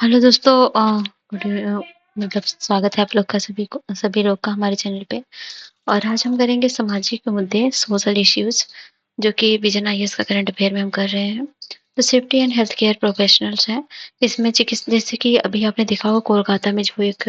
Hello दोस्तों मतलब स्वागत है आप लोग का सभी लोग का हमारे चैनल पे। और आज हम करेंगे सामाजिक मुद्दे सोशल इश्यूज जो कि विजन आईएएस का करंट अफेयर में हम कर रहे हैं। तो safety and health care professionals हैं इसमें। चिकित्सा जैसे कि अभी आपने देखा होगा कोलकाता में जो एक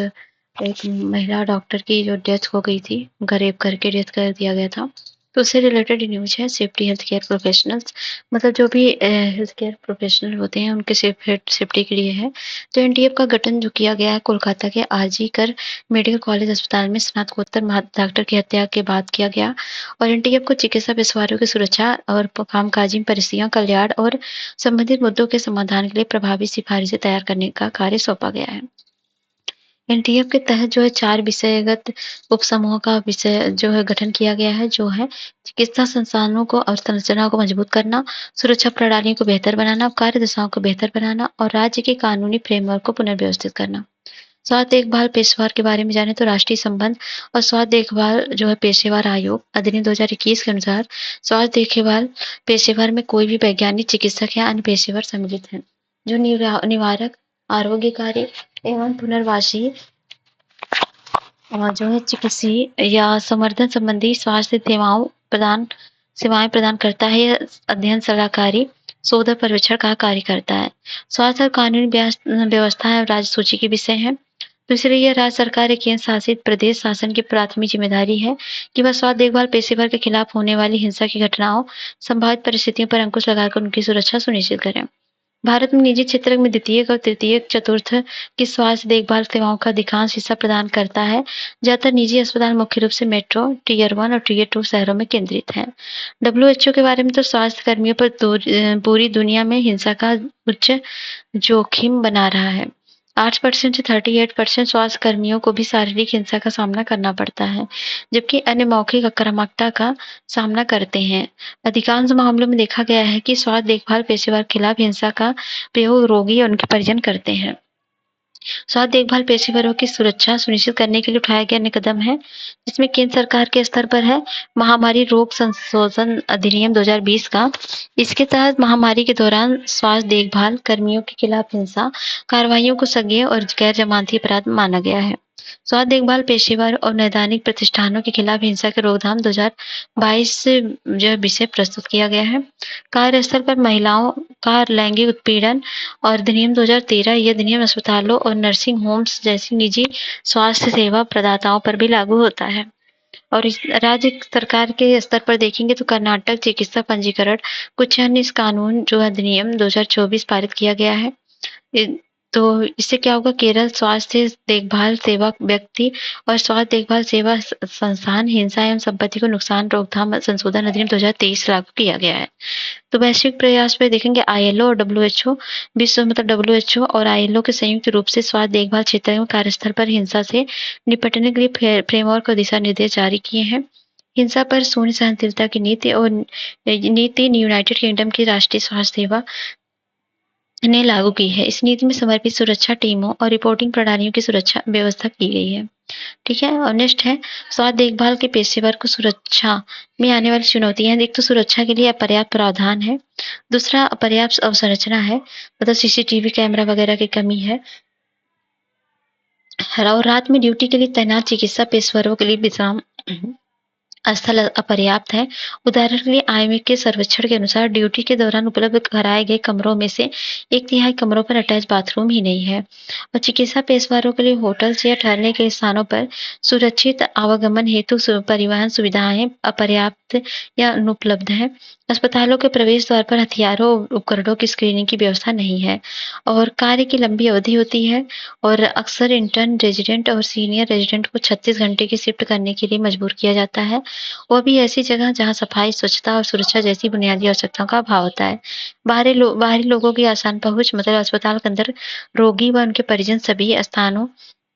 एक महिला डॉक्टर की जो डेथ हो गई थी, उनका रेप करके डेथ कर दिया गया था। तो उससे रिलेटेड न्यूज है। सेफ्टी हेल्थ केयर प्रोफेशनल्स मतलब जो भी हेल्थ केयर प्रोफेशनल होते हैं उनके सेफ्टी के लिए है। तो एनटीएफ का गठन जो किया गया है कोलकाता के आरजी कर मेडिकल कॉलेज अस्पताल में स्नातकोत्तर डॉक्टर की हत्या के बाद किया गया। और एनटीएफ को चिकित्सा पेशेवरों की सुरक्षा और कामकाजी परिस्थितियों कल्याण और संबंधित मुद्दों के समाधान के लिए प्रभावी सिफारिशें तैयार करने का कार्य सौंपा गया है। एनटीएफ के तहत जो है 4 विषयगत उपसमूहों का विषय जो है गठन किया गया है, जो है चिकित्सा संसाधनों को और संरचना को मजबूत करना, सुरक्षा प्रणालियों को बेहतर बनाना, कार्यदिशाओं को बेहतर बनाना और राज्य के कानूनी फ्रेमवर्क को पुनर्व्यवस्थित करना। स्वास्थ्य देखभाल पेशेवर के बारे में जाने तो राष्ट्रीय संबंध और स्वास्थ्य देखभाल जो है पेशेवर आयोग अधिनियम 2021 के अनुसार स्वास्थ्य देखभाल पेशेवर में कोई भी वैज्ञानिक, चिकित्सक या अन्य पेशेवर सम्मिलित हैं जो निवारक, आरोग्यकारी एवं पुनर्वासी जो है चिकित्सीय या संवर्धन संबंधी स्वास्थ्य सेवाएं प्रदान करता है। यह अध्ययन सलाहकारी शोध और पर्यवेक्षण का कार्य करता है। स्वास्थ्य और कानूनी व्यवस्था और राज्य सूची के विषय है। दूसरे, यह राज्य सरकार या केंद्र शासित प्रदेश शासन की प्राथमिक जिम्मेदारी है कि वह स्वास्थ्य देखभाल पेशेवर के खिलाफ होने वाली हिंसा की घटनाओं, संभावित परिस्थितियों पर अंकुश लगाकर उनकी सुरक्षा सुनिश्चित करें। भारत में निजी क्षेत्र में द्वितीयक और तृतीयक चतुर्थ की स्वास्थ्य देखभाल सेवाओं का अधिकांश हिस्सा प्रदान करता है। ज्यादातर निजी अस्पताल मुख्य रूप से मेट्रो, टीयर 1 और टीयर 2 शहरों में केंद्रित हैं। डब्ल्यूएचओ के बारे में तो स्वास्थ्य कर्मियों पर पूरी दुनिया में हिंसा का उच्च जोखिम बना रहा है। 8% से 38% स्वास्थ्य कर्मियों को भी शारीरिक हिंसा का सामना करना पड़ता है, जबकि अन्य मौखिक आक्रामकता का सामना करते हैं। अधिकांश मामलों में देखा गया है कि स्वास्थ्य देखभाल पेशेवर खिलाफ हिंसा का प्रयोग रोगी और उनके परिजन करते हैं। स्वास्थ्य देखभाल पेशेवरों की सुरक्षा सुनिश्चित करने के लिए उठाया गया अन्य कदम है, जिसमें केंद्र सरकार के स्तर पर है महामारी रोग संशोधन अधिनियम 2020 का। इसके तहत महामारी के दौरान स्वास्थ्य देखभाल कर्मियों के खिलाफ हिंसा कार्रवाइयों को संज्ञेय और गैर जमानती अपराध माना गया है। स्वास्थ्य देखभाल पेशेवर और नैदानिक प्रतिष्ठानों के खिलाफ हिंसा के रोकथाम 2022 से जो है विषय प्रस्तुत किया गया है। कार्यस्थल पर महिलाओं का लैंगिक उत्पीड़न और अधिनियम 2013, यह अधिनियम अस्पतालों और नर्सिंग होम्स जैसी निजी स्वास्थ्य सेवा प्रदाताओं पर भी लागू होता है। और इस राज्य सरकार के स्तर पर देखेंगे तो कर्नाटक चिकित्सा पंजीकरण कुछ अन्य इस कानून जो अधिनियम 2024 पारित किया गया है। तो इससे क्या होगा, केरल स्वास्थ्य देखभाल सेवा व्यक्ति और स्वास्थ्य देखभाल सेवा संस्थान हिंसा एवं संपत्ति को नुकसान रोकथाम संशोधन अधिनियम 2023 लागू किया गया है। तो वैश्विक प्रयास पे देखेंगे आईएलओ और डब्ल्यूएचओ विश्व मतलब डब्ल्यूएचओ और आईएलओ के संयुक्त रूप से स्वास्थ्य देखभाल क्षेत्र में कार्यस्थल पर हिंसा से निपटने के लिए फ्रेमवर्क और दिशा निर्देश जारी किए हैं। हिंसा पर शून्य सहनशीलता की नीति और नीति यूनाइटेड किंगडम की राष्ट्रीय स्वास्थ्य सेवा ने लागू की है। इस नीति में समर्पित सुरक्षा टीमों और रिपोर्टिंग प्रणालियों की सुरक्षा व्यवस्था की गई है। ठीक है। और नेक्स्ट है स्वास्थ्य देखभाल के पेशेवर को सुरक्षा में आने वाली चुनौतियां। एक तो सुरक्षा के लिए अपर्याप्त प्रावधान है, दूसरा अपर्याप्त अवसंरचना है, मतलब सीसीटीवी कैमरा वगैरह की कमी है, और रात में ड्यूटी के लिए तैनात चिकित्सा पेशेवरों के लिए विश्राम स्थल अपर्याप्त है। उदाहरण के लिए आईएमए के सर्वेक्षण के अनुसार ड्यूटी के दौरान उपलब्ध कराए गए कमरों में से 1/3 कमरों पर अटैच बाथरूम ही नहीं है। और चिकित्सा पेशेवरों के लिए होटल्स या ठहरने के स्थानों पर सुरक्षित आवागमन हेतु परिवहन सुविधाएं अपर्याप्त या अनुपलब्ध है। अस्पतालों के प्रवेश द्वार पर हथियारों और उपकरणों की स्क्रीनिंग की व्यवस्था नहीं है। और कार्य की लंबी अवधि होती है और अक्सर इंटर्न रेजिडेंट और सीनियर रेजिडेंट को 36 घंटे की शिफ्ट करने के लिए मजबूर किया जाता है। वो भी ऐसी जगह जहाँ सफाई, स्वच्छता और सुरक्षा जैसी बुनियादी आवश्यकताओं का अभाव होता है। बाहरी लोगों की आसान पहुंच मतलब अस्पताल के अंदर रोगी व उनके परिजन सभी स्थानों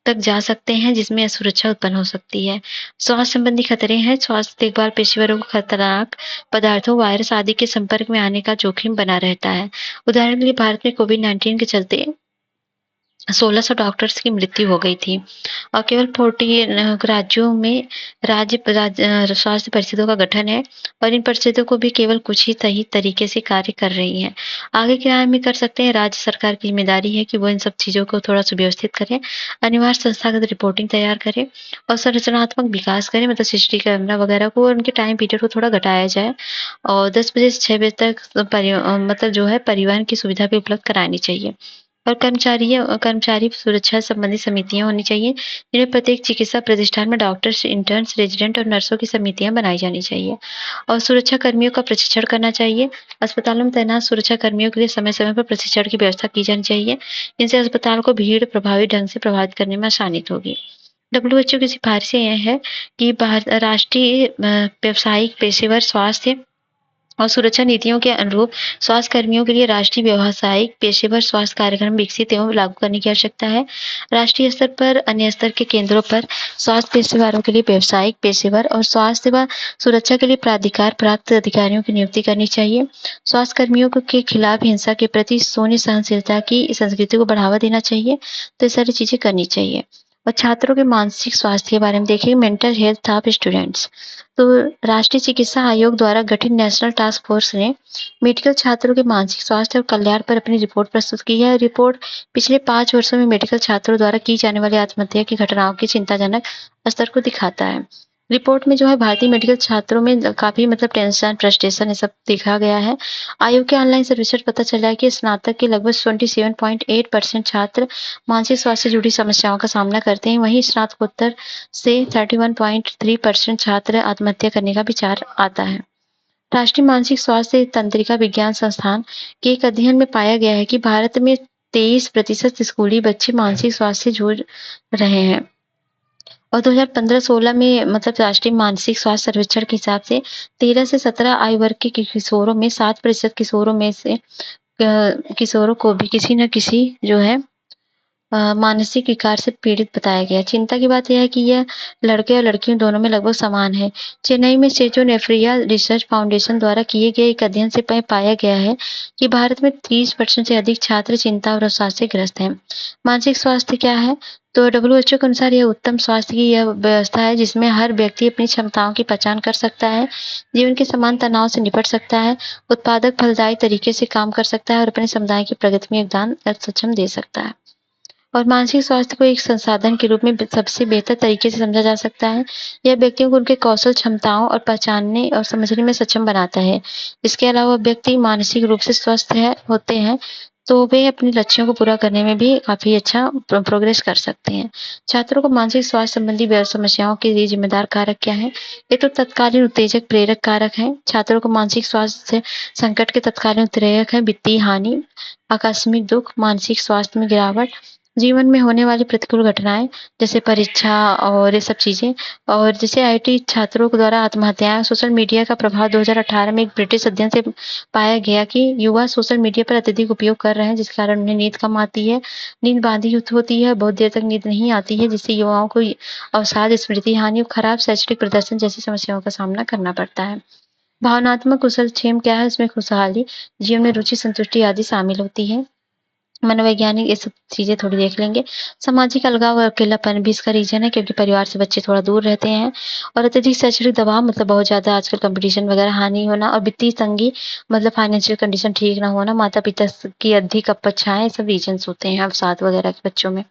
तक जा सकते हैं जिसमें असुरक्षा उत्पन्न हो सकती है। स्वास्थ्य संबंधी खतरे हैं। स्वास्थ्य देखभाल पेशेवरों को खतरनाक पदार्थों, वायरस आदि के संपर्क में आने का जोखिम बना रहता है। उदाहरण के लिए भारत में कोविड-19 के चलते 1600 डॉक्टर्स की मृत्यु हो गई थी और केवल 40 राज्यों में स्वास्थ्य परिषदों का गठन है और इन परिषदों को भी केवल कुछ ही सही तरीके से कार्य कर रही हैं। आगे क्या हम ये कर सकते हैं, राज्य सरकार की ज़िम्मेदारी है कि वो इन सब चीज़ों को थोड़ा सुव्यवस्थित करें, अनिवार्य संस्थागत रिपोर्टिंग तैयार करें और संरचनात्मक विकास करें, मतलब सीसीटीवी कैमरा वगैरह को, और उनके टाइम पीरियड को थोड़ा घटाया जाए और 10 बजे से 6 बजे तक मतलब जो है परिवहन की सुविधा भी उपलब्ध करानी चाहिए। और कर्मचारी सुरक्षा संबंधी समितियाँ होनी चाहिए, जिन्हें प्रत्येक चिकित्सा प्रतिष्ठान में डॉक्टर्स, इंटर्न्स, रेजिडेंट और नर्सों की समितियाँ बनाई जानी चाहिए। और सुरक्षा कर्मियों का प्रशिक्षण करना चाहिए। अस्पतालों में तैनात सुरक्षा कर्मियों के लिए समय-समय पर प्रशिक्षण की व्यवस्था की जानी चाहिए। इनसे अस्पताल को भीड़ प्रभावी ढंग से प्रभावित करने में आसानी होगी। डब्ल्यूएचओ की सिफारिशें यह है कि राष्ट्रीय व्यावसायिक पेशेवर स्वास्थ्य और सुरक्षा नीतियों के अनुरूप स्वास्थ्य कर्मियों के लिए राष्ट्रीय व्यावसायिक पेशेवर स्वास्थ्य कार्यक्रम विकसित एवं लागू करने की आवश्यकता है। राष्ट्रीय स्तर पर अन्य स्तर के केंद्रों पर स्वास्थ्य पेशेवरों के लिए व्यावसायिक पेशेवर और स्वास्थ्य व सुरक्षा के लिए प्राधिकार प्राप्त अधिकारियों की नियुक्ति करनी चाहिए। स्वास्थ्य कर्मियों के खिलाफ हिंसा के प्रति शून्य सहनशीलता की संस्कृति को बढ़ावा देना चाहिए। तो ये सारी चीजें करनी चाहिए। और छात्रों के मानसिक स्वास्थ्य के बारे में देखिए, मेंटल हेल्थ ऑफ स्टूडेंट्स। तो राष्ट्रीय चिकित्सा आयोग द्वारा गठित नेशनल टास्क फोर्स ने मेडिकल छात्रों के मानसिक स्वास्थ्य और कल्याण पर अपनी रिपोर्ट प्रस्तुत की है। रिपोर्ट पिछले 5 वर्षों में मेडिकल छात्रों द्वारा की जाने वाली आत्महत्या की घटनाओं के चिंताजनक स्तर को दिखाता है। रिपोर्ट में जो है भारतीय मेडिकल छात्रों में काफी मतलब टेंशन, फ्रस्ट्रेशन ये सब देखा गया है। आयोग के ऑनलाइन सर्वेक्षण पता चला है कि स्नातक के लगभग 27.8% छात्र मानसिक स्वास्थ्य से जुड़ी समस्याओं का सामना करते हैं। वहीं स्नातकोत्तर से 31.3% छात्र आत्महत्या करने का विचार आता है। राष्ट्रीय मानसिक स्वास्थ्य तंत्रिका विज्ञान संस्थान के एक अध्ययन में पाया गया है कि भारत में 23% स्कूली बच्चे मानसिक स्वास्थ्य से जूझ रहे हैं। और 2015-16 में मतलब राष्ट्रीय मानसिक स्वास्थ्य सर्वेक्षण के हिसाब से 13 से 17 आयु वर्ग के किशोरों में 7% किशोरों में से किशोरों को भी किसी न किसी जो है मानसिक विकार से पीड़ित बताया गया। चिंता की बात यह है कि यह लड़के और लड़कियों दोनों में लगभग समान है। चेन्नई में सेजो नेफ्रिया रिसर्च फाउंडेशन द्वारा किए गए एक अध्ययन से पाया गया है कि भारत में 30% से अधिक छात्र चिंता और अवसाद से ग्रस्त हैं। मानसिक स्वास्थ्य क्या है? तो डब्ल्यूएचओ के अनुसार यह उत्तम स्वास्थ्य की यह व्यवस्था है जिसमें हर व्यक्ति अपनी क्षमताओं की पहचान कर सकता है, जीवन के समान तनाव से निपट सकता है, उत्पादक फलदायी तरीके से काम कर सकता है और अपने समुदाय की प्रगति में योगदान सक्षम दे सकता है। और मानसिक स्वास्थ्य को एक संसाधन के रूप में सबसे बेहतर तरीके से समझा जा सकता है। यह व्यक्तियों को उनके कौशल, क्षमताओं और पहचानने और समझने में सक्षम बनाता है। इसके अलावा व्यक्ति मानसिक रूप से स्वस्थ होते हैं तो वे अपने लक्ष्यों को पूरा करने में भी काफी अच्छा प्रोग्रेस कर सकते हैं। छात्रों को मानसिक स्वास्थ्य संबंधी समस्याओं के लिए जिम्मेदार कारक क्या है? ये तो तत्कालीन उत्तेजक प्रेरक कारक हैं। छात्रों को मानसिक स्वास्थ्य संकट के तत्कालीन उत्प्रेरक है वित्तीय हानि, आकस्मिक दुख, मानसिक स्वास्थ्य में गिरावट, जीवन में होने वाली प्रतिकूल घटनाएं जैसे परीक्षा और ये सब चीजें, और जैसे आईटी छात्रों के द्वारा आत्महत्याएं। सोशल मीडिया का प्रभाव 2018 में एक ब्रिटिश अध्ययन से पाया गया कि युवा सोशल मीडिया पर अत्यधिक उपयोग कर रहे हैं जिसके कारण उन्हें नींद कम आती है, नींद बाधित होती है, बहुत देर तक नींद नहीं आती है, जिससे युवाओं को अवसाद, स्मृति हानि और खराब शैक्षणिक प्रदर्शन जैसी समस्याओं का सामना करना पड़ता है। भावनात्मक कुशलक्षेम क्या है? इसमें खुशहाली, जीवन में रुचि, संतुष्टि आदि शामिल होती है। मनोवैज्ञानिक ये सब चीज़ें थोड़ी देख लेंगे। सामाजिक अलगाव और अकेलापन भी इसका रीज़न है क्योंकि परिवार से बच्चे थोड़ा दूर रहते हैं। और अत्यधिक शैक्षणिक दबाव मतलब बहुत ज़्यादा आजकल कॉम्पिटिशन वगैरह हानि होना, और वित्तीय तंगी मतलब फाइनेंशियल कंडीशन ठीक ना होना, माता-पिता की अधिक अपच्छाएँ, ये सब रीज़न्स होते हैं अवसाद वगैरह के बच्चों में।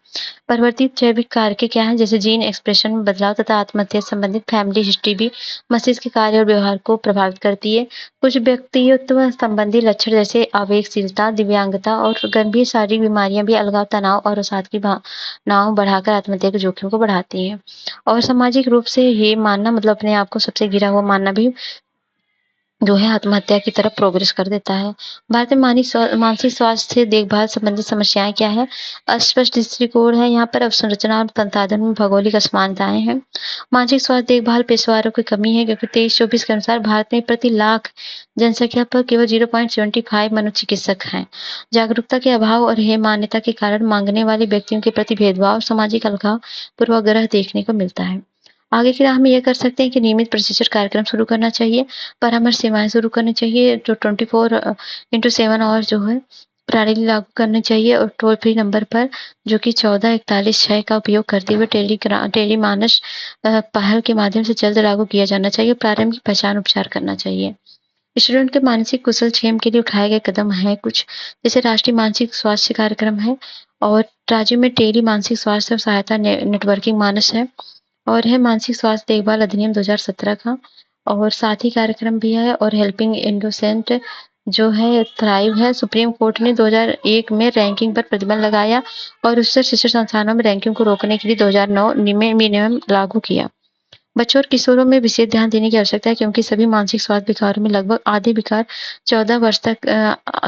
परिवर्तित जैविक कारक क्या हैं? जैसे जीन एक्सप्रेशन में बदलाव तथा आत्महत्या से संबंधित फैमिली हिस्ट्री भी मस्तिष्क के कार्य और व्यवहार को प्रभावित करती है। कुछ व्यक्तित्व संबंधी लक्षण जैसे आवेगशीलता, दिव्यांगता और गंभीर शारीरिक बीमारियां भी अलगाव, तनाव और अवसाद की भावनाओं बढ़ाकर आत्महत्या के जोखिम को बढ़ाती हैं। और सामाजिक रूप से ये मानना मतलब अपने आप को सबसे गिरा हुआ मानना भी जो है आत्महत्या की तरफ प्रोग्रेस कर देता है। भारत में मानसिक स्वास्थ्य देखभाल संबंधी समस्याएं क्या है? अस्पष्ट दृष्टिकोण है यहाँ पर, अवसंरचना और संसाधन में भौगोलिक असमानताएं हैं। मानसिक स्वास्थ्य देखभाल पेशेवरों की कमी है क्योंकि 23-24 के अनुसार भारत में प्रति लाख जनसंख्या पर केवल 0.75 मनोचिकित्सक हैं। जागरूकता के अभाव और हे मान्यता के कारण मांगने वाले व्यक्तियों के प्रति भेदभाव, सामाजिक अलगाव, पूर्वाग्रह देखने को मिलता है। आगे की राह में ये कर सकते हैं कि नियमित प्रशिक्षण कार्यक्रम शुरू करना चाहिए, परामर्श सेवाएं शुरू करनी चाहिए जो 24 इंटू 7 और जो है प्रणाली लागू करनी चाहिए और टोल फ्री नंबर पर जो कि 144146 का उपयोग करते हुए टेलीमानस पहल के माध्यम से जल्द लागू किया जाना चाहिए। प्रारंभिक पहचान उपचार करना चाहिए। स्टूडेंट के मानसिक कुशल क्षेम के लिए उठाए गए कदम हैं कुछ, जैसे राष्ट्रीय मानसिक स्वास्थ्य कार्यक्रम है और राज्य में टेली मानसिक स्वास्थ्य सहायता नेटवर्किंग मानस है और है मानसिक स्वास्थ्य देखभाल अधिनियम 2017 का और साथी कार्यक्रम भी है और हेल्पिंग इंडोसेंट जो है थ्राइव है। सुप्रीम कोर्ट ने 2001 में रैंकिंग पर प्रतिबंध लगाया और उससे शिक्षण संस्थानों में रैंकिंग को रोकने के लिए 2009 में मिनिमम लागू किया। बच्चों और किशोरों में विशेष ध्यान देने की आवश्यकता है क्योंकि सभी मानसिक स्वास्थ्य विकारों में लगभग आधे विकार 14 वर्ष तक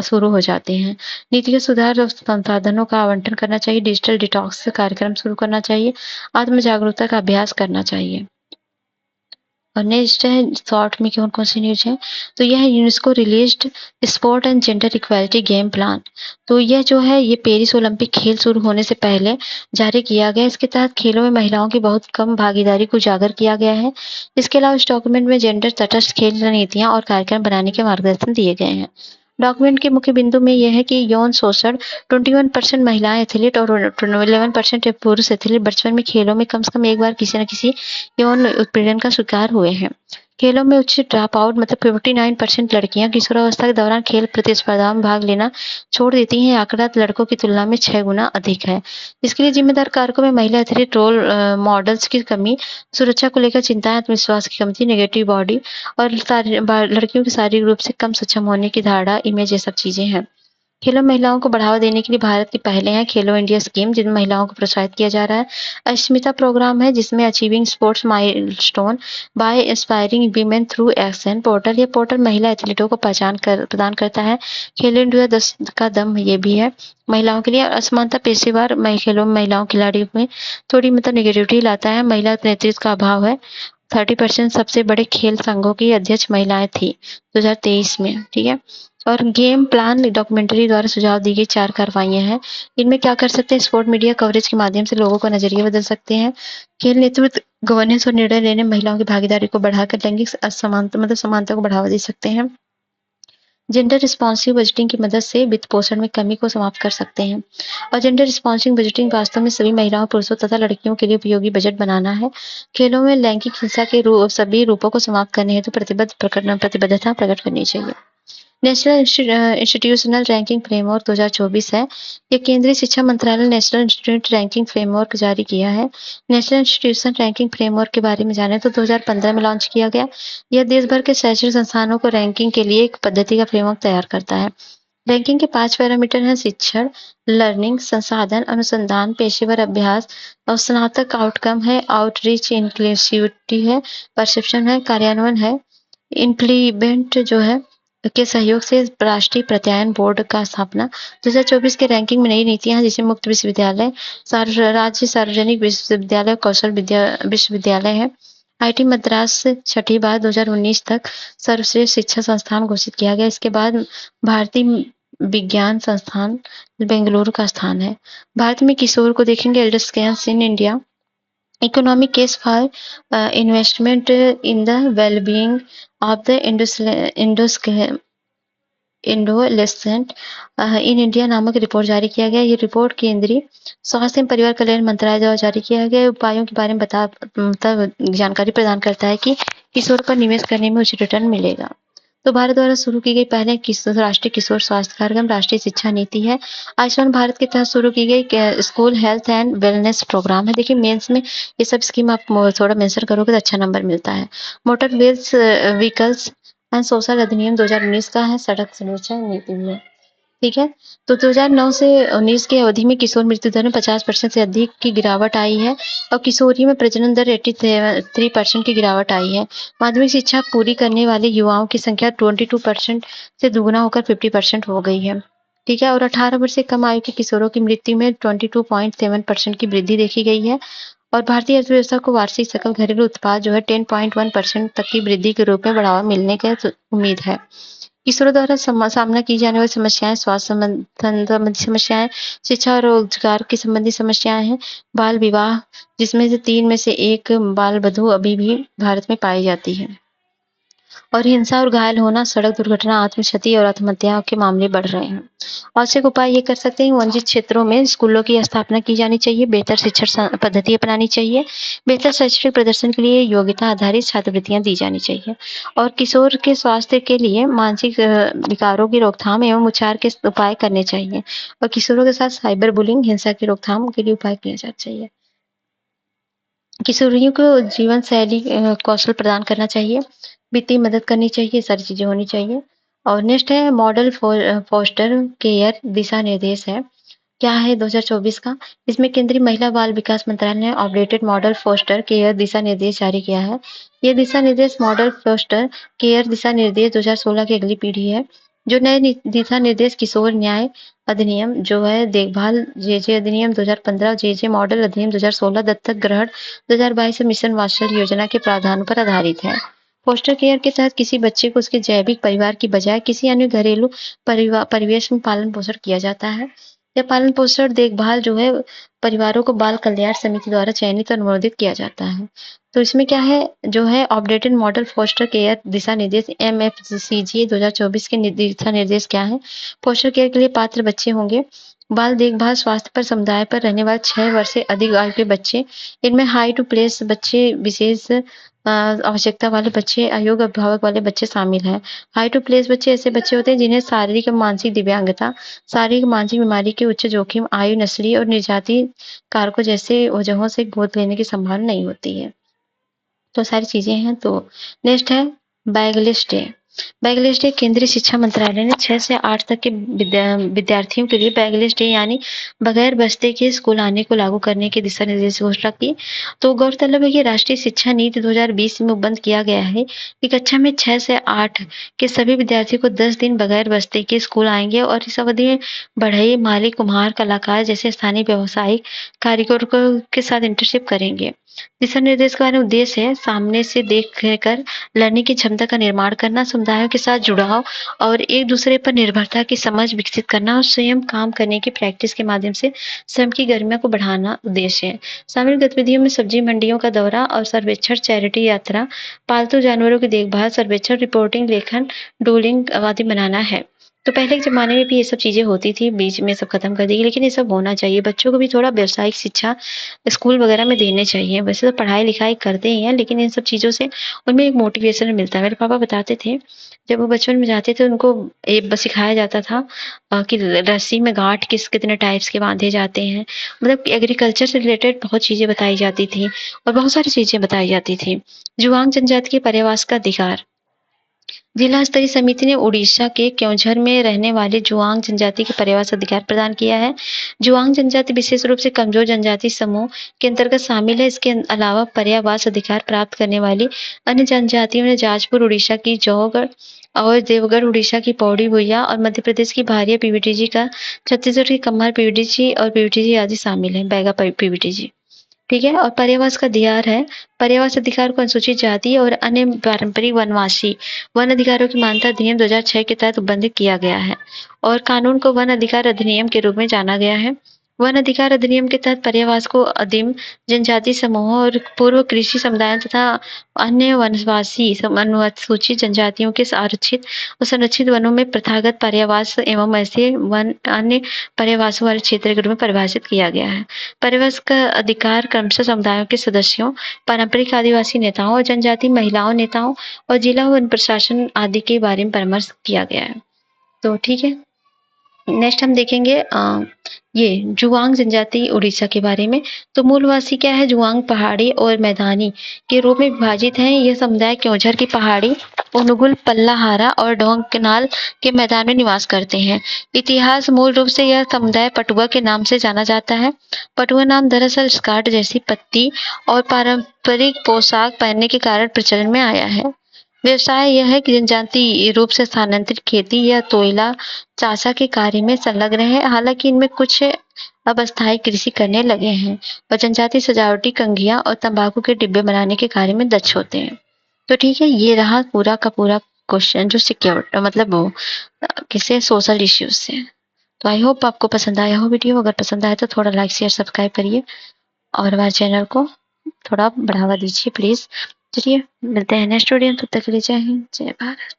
शुरू हो जाते हैं। नीतिगत सुधार और संसाधनों का आवंटन करना चाहिए। डिजिटल डिटॉक्स कार्यक्रम शुरू करना चाहिए। आत्म जागरूकता का अभ्यास करना चाहिए। और नेक्स्ट है शॉर्ट में कौन-कौन सी न्यूज़ है, तो यह है UNESCO released sport and gender equality game plan. तो यह जो है ये पेरिस ओलंपिक खेल शुरू होने से पहले जारी किया गया। इसके तहत खेलों में महिलाओं की बहुत कम भागीदारी को उजागर किया गया है। इसके अलावा इस डॉक्यूमेंट में जेंडर तटस्थ खेल रणनीतियाँ और कार्यक्रम बनाने के मार्गदर्शन दिए गए हैं। डॉक्यूमेंट के मुख्य बिंदु में यह है कि यौन शोषण 21% महिलाएं एथलीट और 11% पुरुष एथलीट बचपन में खेलों में कम से कम एक बार किसी न किसी यौन उत्पीड़न का शिकार हुए हैं। खेलों में उच्च ड्रॉप आउट मतलब 59% लड़कियां किशोरावस्था के दौरान खेल प्रतिस्पर्धाओं में भाग लेना छोड़ देती हैं। आंकड़ा लड़कों की तुलना में 6 गुना अधिक है। इसके लिए जिम्मेदार कारकों में महिला एथलीट रोल मॉडल्स की कमी, सुरक्षा को लेकर चिंताएं, आत्मविश्वास की कमी, नेगेटिव बॉडी और लड़कियों के शारीरिक रूप से कम सक्षम होने की धारणा, इमेज, ये सब चीजें हैं। खेलों में महिलाओं को बढ़ावा देने के लिए भारत की पहले हैं खेलो इंडिया स्कीम जिसमें महिलाओं को प्रोत्साहित किया जा रहा है। अस्मिता प्रोग्राम है जिसमें achieving sports milestone by inspiring women through action portal. ये पोर्टल महिला एथलीटों को पहचान प्रदान करता है। खेलो इंडिया 10 का दम ये भी है महिलाओं के लिए। असमानता पेशेवर खेलों में महिलाओं खिलाड़ियों में थोड़ी मतलब नेगेटिविटी लाता है। महिला नेतृत्व का अभाव है। 30% सबसे बड़े खेल संघों की अध्यक्ष महिलाएं थी 2023 में। ठीक है। और गेम प्लान डॉक्यूमेंट्री द्वारा सुझाव दी गई 4 कार्रवाइयां हैं। इनमें क्या कर सकते हैं, स्पोर्ट मीडिया कवरेज के माध्यम से लोगों का नजरिया बदल सकते हैं। खेल नेतृत्व, गवर्नेंस और निर्णय लेने में महिलाओं की भागीदारी को बढ़ाकर लैंगिक असमानता मतलब समानता को बढ़ावा दे सकते हैं। जेंडर रिस्पॉन्सिव बजटिंग की मदद से वित्त पोषण में कमी को समाप्त कर सकते हैं। और जेंडर रिस्पॉन्सिव बजटिंग वास्तव में सभी महिलाओं, पुरुषों तथा लड़कियों के लिए उपयोगी बजट बनाना है। खेलों में लैंगिक हिंसा के सभी रूपों को समाप्त करने हेतु प्रतिबद्धता प्रकट करनी चाहिए। नेशनल इंस्टीट्यूशनल रैंकिंग फ्रेमवर्क 2024 है। ये केंद्रीय शिक्षा मंत्रालय नेशनल इंस्टीट्यूट रैंकिंग फ्रेमवर्क जारी किया है। नेशनल इंस्टीट्यूशन रैंकिंग फ्रेमवर्क के बारे में जाने तो 2015 में लॉन्च किया गया। यह देश भर के शैक्षणिक संस्थानों को रैंकिंग के लिए एक पद्धति का फ्रेमवर्क तैयार करता है। रैंकिंग के 5 पैरामीटर हैं, शिक्षण, लर्निंग, संसाधन, अनुसंधान, पेशेवर अभ्यास और स्नातक आउटकम है, आउटरीच, इंक्लूसिविटी है, परसेप्शन है, कार्यान्वयन है, इम्प्लीमेंट जो है के सहयोग से राष्ट्रीय प्रत्यायन बोर्ड का स्थापना। 2024 के रैंकिंग में नई नीतियां हैं जिसमें मुक्त विश्वविद्यालय, राज्य सार्वजनिक विश्वविद्यालय, कौशल विश्वविद्यालय है। आईटी मद्रास छठी बार 2019 तक सर्वश्रेष्ठ शिक्षा संस्थान घोषित किया गया। इसके बाद भारतीय विज्ञान संस्थान बेंगलुरु का स्थान है। भारत में किशोर को देखेंगे, elder scans in India, economic case for investment in the well-being of the adolescent in India नामक रिपोर्ट जारी किया गया। ये रिपोर्ट केंद्रीय स्वास्थ्य एवं परिवार कल्याण मंत्रालय द्वारा जारी किया गया उपायों के बारे में जानकारी प्रदान करता है कि किशोर पर निवेश करने में उच्च रिटर्न मिलेगा। तो भारत द्वारा शुरू की गई पहले राष्ट्रीय किशोर स्वास्थ्य कार्यक्रम राष्ट्रीय शिक्षा नीति है। आयुष्मान भारत के तहत शुरू की गई school health and wellness program है। देखिए मेंस में ये सब स्कीम आप थोड़ा मेंशन करोगे तो अच्छा नंबर मिलता है। मोटर व्हीकल्स एंड सोशल अधिनियम 2019 का है, सड़क सुरक्षा नीति में। ठीक है। तो 2009 से 19 की अवधि में किशोर मृत्यु दर में 50% से अधिक की गिरावट आई है और किशोरी में प्रजनन दर 83% की गिरावट आई है। माध्यमिक शिक्षा पूरी करने वाले युवाओं की संख्या 22% से दुगुना होकर 50% हो गई है। ठीक है। और 18 वर्ष से कम आयु के किशोरों की मृत्यु में 22.7% की वृद्धि देखी गई है। और भारतीय अर्थव्यवस्था को वार्षिक सकल घरेलू उत्पाद जो है 10.1% तक की वृद्धि के रूप में बढ़ावा मिलने की उम्मीद है। किशोरों द्वारा सामना की जाने वाली समस्याएं स्वास्थ्य संबंधी समस्याएं, शिक्षा और रोजगार की संबंधी समस्याएं हैं, बाल विवाह जिसमें से 3 में से 1 बाल वधू अभी भी भारत में पाई जाती है। और हिंसा और घायल होना, सड़क दुर्घटना, आत्मक्षति और आत्महत्याओं के मामले बढ़ रहे हैं। आवश्यक उपाय ये कर सकते हैं, वंचित क्षेत्रों में स्कूलों की स्थापना की जानी चाहिए, बेहतर शिक्षण पद्धति अपनानी चाहिए, बेहतर शैक्षणिक प्रदर्शन के लिए योग्यता आधारित छात्रवृत्तियां दी जानी चाहिए और किशोर के स्वास्थ्य के लिए मानसिक विकारों की रोकथाम एवं उपचार के उपाय करने चाहिए और किशोरों के साथ साइबर बुलिंग, हिंसा की रोकथाम के लिए उपाय किए जाने चाहिए। किशोरियों को जीवन शैली कौशल प्रदान करना चाहिए, वित्तीय मदद करनी चाहिए, सारी चीज़ें होनी चाहिए। और नेक्स्ट है मॉडल फोस्टर केयर दिशा निर्देश है। क्या है 2024 का? इसमें केंद्रीय महिला बाल विकास मंत्रालय ने अपडेटेड मॉडल फोस्टर केयर दिशा निर्देश जारी किया है। ये दिशा निर्देश मॉडल फोस्टर केयर दिशा निर्देश 2016 की अगली पीढ़ी है। जो नए दिशा निर्देश किशोर न्याय अधिनियम जो है, देखभाल जेजे अधिनियम 2015, जेजे मॉडल अधिनियम 2016, दत्तक ग्रहण 2022 मिशन वात्सल्य योजना के प्रावधानों पर आधारित है। फोस्टर केयर के तहत किसी बच्चे को उसके जैविक परिवार की बजाय किसी अन्य घरेलू परिवेश में पालन पोषण किया जाता है। यह पालन पोषण देखभाल जो है परिवारों को बाल कल्याण समिति द्वारा चयनित और अनुमोदित किया जाता है। तो इसमें क्या है, जो है अपडेटेड मॉडल फोस्टर केयर दिशा निर्देश MFCG 2024 के दिशा निर्देश क्या है? फोस्टर केयर के लिए पात्र बच्चे होंगे बाल देखभाल स्वास्थ्य पर समुदाय पर रहने वाले 6 वर्ष से अधिक आयु के बच्चे। इनमें हाई टू प्लेस बच्चे, विशेष आवश्यकता वाले बच्चे, अयोग्य अभिभावक वाले बच्चे शामिल हैं। हाई टू प्लेस बच्चे ऐसे बच्चे होते हैं जिन्हें शारीरिक और मानसिक दिव्यांगता, शारीरिक मानसिक बीमारी के उच्च जोखिम, आयु, नस्लीय और निर्जातीय कारकों जैसे वजहों से गोद लेने की संभावना नहीं होती है। तो सारी चीजें हैं। तो नेक्स्ट है बैगलेस डे। बैगलेस डे केंद्रीय शिक्षा मंत्रालय ने 6 से 8 तक के विद्यार्थियों के लिए बैगलेस डे यानी बगैर बस्ते के स्कूल आने को लागू करने के दिशा निर्देश घोषणा की। तो गौरतलब है कि राष्ट्रीय शिक्षा नीति 2020 में उपबंध किया गया है कि कक्षा में 6 से 8 के सभी विद्यार्थियों को 10 दिन बगैर बस्ते के स्कूल आएंगे और इस अवधि में बढ़ई, माली, कुम्हार, कलाकार जैसे स्थानीय व्यावसायिक कारीगरों के साथ इंटर्नशिप करेंगे। दिशा निर्देश का उद्देश्य है सामने से देख कर लर्निंग की क्षमता का निर्माण करना, समुदायों के साथ जुड़ाव और एक दूसरे पर निर्भरता की समझ विकसित करना और स्वयं काम करने की प्रैक्टिस के माध्यम से स्वयं की गरिमा को बढ़ाना उद्देश्य है। शामिल गतिविधियों में सब्जी मंडियों का दौरा और सर्वेक्षण, चैरिटी यात्रा, पालतू जानवरों की देखभाल, सर्वेक्षण, रिपोर्टिंग, लेखन, डूलिंग आदि बनाना है। तो पहले के ज़माने में भी ये सब चीज़ें होती थी, बीच में सब खत्म कर दी गई, लेकिन ये सब होना चाहिए। बच्चों को भी थोड़ा व्यावसायिक शिक्षा स्कूल वगैरह में देने चाहिए। वैसे तो पढ़ाई-लिखाई करते ही हैं, लेकिन इन सब चीज़ों से उनमें एक मोटिवेशन मिलता है। मेरे पापा बताते थे, जब वो बचपन में जाते थे उनको ये बस सिखाया जाता था कि रस्सी में गाँठ कितने टाइप्स के बाँधे जाते हैं। मतलब एग्रीकल्चर से रिलेटेड बहुत चीज़ें बताई जाती थी और बहुत सारी चीज़ें बताई जाती थी। जुआंग जनजाति के पर्यावास का अधिकार। जिला स्तरीय समिति ने उड़ीसा के केओंझर में रहने वाले जुआंग जनजाति के पर्यावास अधिकार प्रदान किया है। जुआंग जनजाति विशेष रूप से कमजोर जनजाति समूह के अंतर्गत शामिल है। इसके अलावा पर्यावास अधिकार प्राप्त करने वाली अन्य जनजातियों ने जाजपुर उड़ीसा की जौहगढ़ और देवगढ़ उड़ीसा की पौड़ी भुइयां और मध्य प्रदेश की भारिया पीवीटीजी का, छत्तीसगढ़ की कम्हार पीवीटीजी और पीवीटीजी आदि शामिल है, बैगा पीवीटीजी। ठीक है। और पर्यावास का अधिकार है। पर्यावास अधिकार को अनुसूचित जाति और अन्य पारंपरिक वनवासी वन अधिकारों की मान्यता अधिनियम 2006 के तहत उपबंधित किया गया है और कानून को वन अधिकार अधिनियम के रूप में जाना गया है। वन अधिकार अधिनियम के तहत पर्यावास को आदिम जनजाति समूहों और पूर्व कृषि समुदायों तथा अन्य वनवासी अनुसूचित जनजातियों के आरक्षित और संरक्षित वनों में प्रथागत पर्यावास एवं ऐसे वन अन्य पर्यावासों वाले क्षेत्र के रूप में परिभाषित किया गया है। पर्यावास का अधिकार क्रमशः समुदायों के सदस्यों, पारंपरिक आदिवासी नेताओं और जनजाति महिलाओं नेताओं और जिला वन प्रशासन आदि के बारे में परामर्श किया गया है। तो ठीक है। नेक्स्ट हम देखेंगे ये जुआंग जनजाति उड़ीसा के बारे में। तो मूलवासी क्या है, जुआंग पहाड़ी और मैदानी के रूप में विभाजित हैं। यह समुदाय केओंझर की पहाड़ी, उनुगुल, पल्लाहारा और ढोंग कनाल के मैदान में निवास करते हैं। इतिहास मूल रूप से यह समुदाय पटुआ के नाम से जाना जाता है। पटुआ नाम दरअसल स्कार्ट जैसी पत्ती और पारंपरिक पोशाक पहनने के कारण प्रचलन में आया है। व्यवसाय यह है कि जनजातीय रूप से स्थानांतरित खेती या कोयला चासा के कार्य में संलग्न है। हालांकि इनमें कुछ अब अस्थायी कृषि करने लगे हैं और जनजाति सजावटी कंघियां और तंबाकू के डिब्बे बनाने के कार्य में दक्ष होते हैं। तो ठीक है, ये रहा पूरा का पूरा क्वेश्चन जो सिक्योर मतलब वो किसे सोशल इश्यूज से। तो आई होप आपको पसंद आया हो वीडियो। अगर पसंद आया तो थोड़ा लाइक शेयर सब्सक्राइब करिए और हमारे चैनल को थोड़ा बढ़ावा दीजिए प्लीज। चलिए मिलते हैं नेक्स्ट वीडियो में, तब तक के लिए जय हिंद, जय भारत।